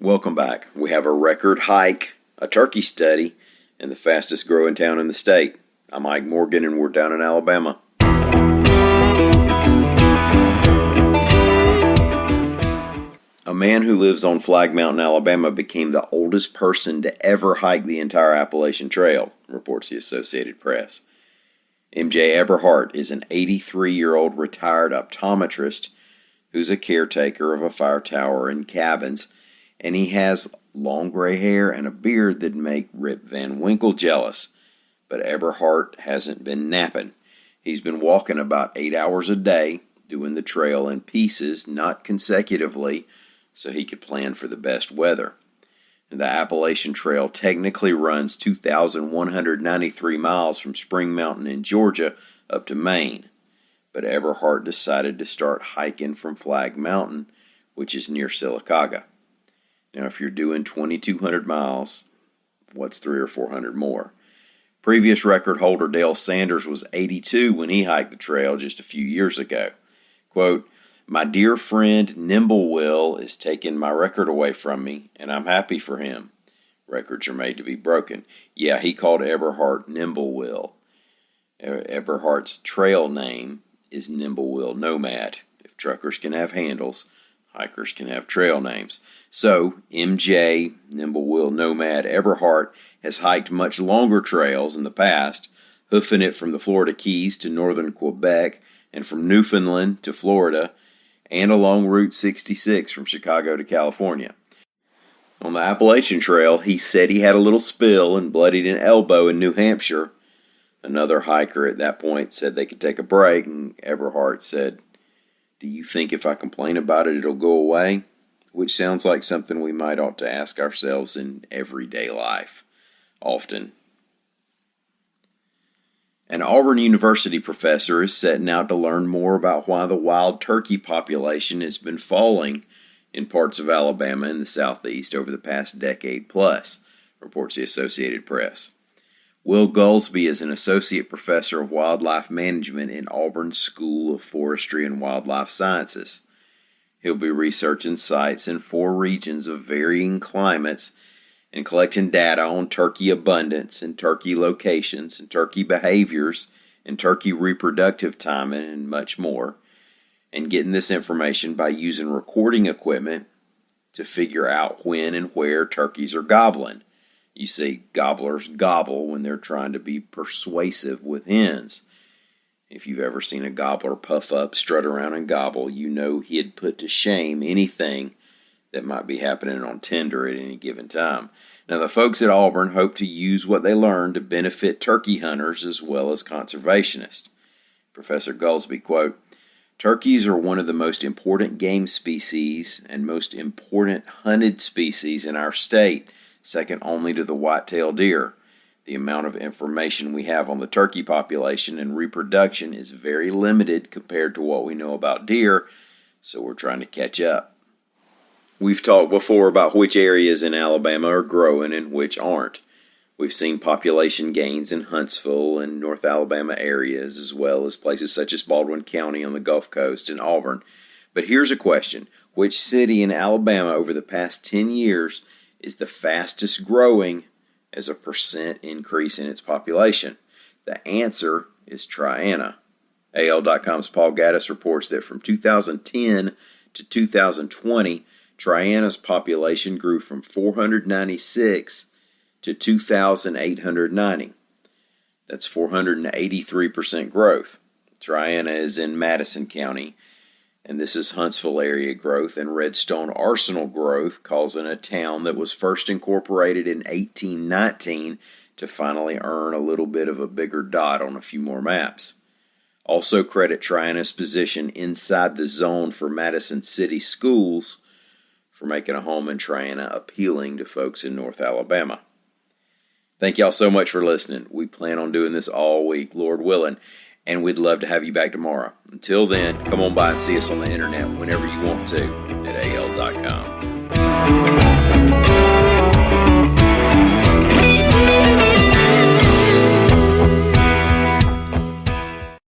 Welcome back. We have a record hike, a turkey study, and the fastest growing town in the state. I'm Mike Morgan, and we're down in Alabama. A man who lives on Flag Mountain, Alabama, became the oldest person to ever hike the entire Appalachian Trail, reports the Associated Press. M.J. Eberhardt is an 83-year-old retired optometrist who's a caretaker of a fire tower and cabins, and he has long gray hair and a beard that make Rip Van Winkle jealous. But Eberhardt hasn't been napping. He's been walking about 8 hours a day, doing the trail in pieces, not consecutively, so he could plan for the best weather. And the Appalachian Trail technically runs 2,193 miles from Spring Mountain in Georgia up to Maine. But Eberhardt decided to start hiking from Flag Mountain, which is near Sylacauga. Now, if you're doing 2,200 miles, what's 300 or 400 more? Previous record holder Dale Sanders was 82 when he hiked the trail just a few years ago. Quote, "My dear friend Nimblewill is taking my record away from me, and I'm happy for him. Records are made to be broken." Yeah, he called Eberhardt Nimblewill. Eberhardt's trail name is Nimblewill Nomad. If truckers can have handles, hikers can have trail names. So, MJ Nimblewill Nomad Eberhardt has hiked much longer trails in the past, hoofing it from the Florida Keys to northern Quebec and from Newfoundland to Florida, and along Route 66 from Chicago to California. On the Appalachian Trail, he said he had a little spill and bloodied an elbow in New Hampshire. Another hiker at that point said they could take a break, and Eberhardt said, "Do you think if I complain about it, it'll go away?" Which sounds like something we might ought to ask ourselves in everyday life, often. An Auburn University professor is setting out to learn more about why the wild turkey population has been falling in parts of Alabama and the Southeast over the past decade plus, reports the Associated Press. Will Goldsby is an associate professor of wildlife management in Auburn's School of Forestry and Wildlife Sciences. He'll be researching sites in 4 regions of varying climates and collecting data on turkey abundance and turkey locations and turkey behaviors and turkey reproductive timing and much more, and getting this information by using recording equipment to figure out when and where turkeys are gobbling. You see, gobblers gobble when they're trying to be persuasive with hens. If you've ever seen a gobbler puff up, strut around, and gobble, you know he'd put to shame anything that might be happening on tender at any given time. Now, the folks at Auburn hope to use what they learned to benefit turkey hunters as well as conservationists. Professor Goldsby, quote, "Turkeys are one of the most important game species and most important hunted species in our state, second only to the white-tailed deer. The amount of information we have on the turkey population and reproduction is very limited compared to what we know about deer, so we're trying to catch up. We've talked before about which areas in Alabama are growing and which aren't. We've seen population gains in Huntsville and North Alabama areas, as well as places such as Baldwin County on the Gulf Coast and Auburn. But here's a question. Which city in Alabama over the past 10 years is the fastest growing as a percent increase in its population? The answer is Triana. AL.com's Paul Gaddis reports that from 2010 to 2020, Triana's population grew from 496 to 2,890. That's 483% growth. Triana is in Madison County, and this is Huntsville area growth and Redstone Arsenal growth, causing a town that was first incorporated in 1819 to finally earn a little bit of a bigger dot on a few more maps. Also credit Triana's position inside the zone for Madison City schools for making a home in Triana appealing to folks in North Alabama. Thank y'all so much for listening. We plan on doing this all week, Lord willing, and we'd love to have you back tomorrow. Until then, come on by and see us on the internet whenever you want to at al.com.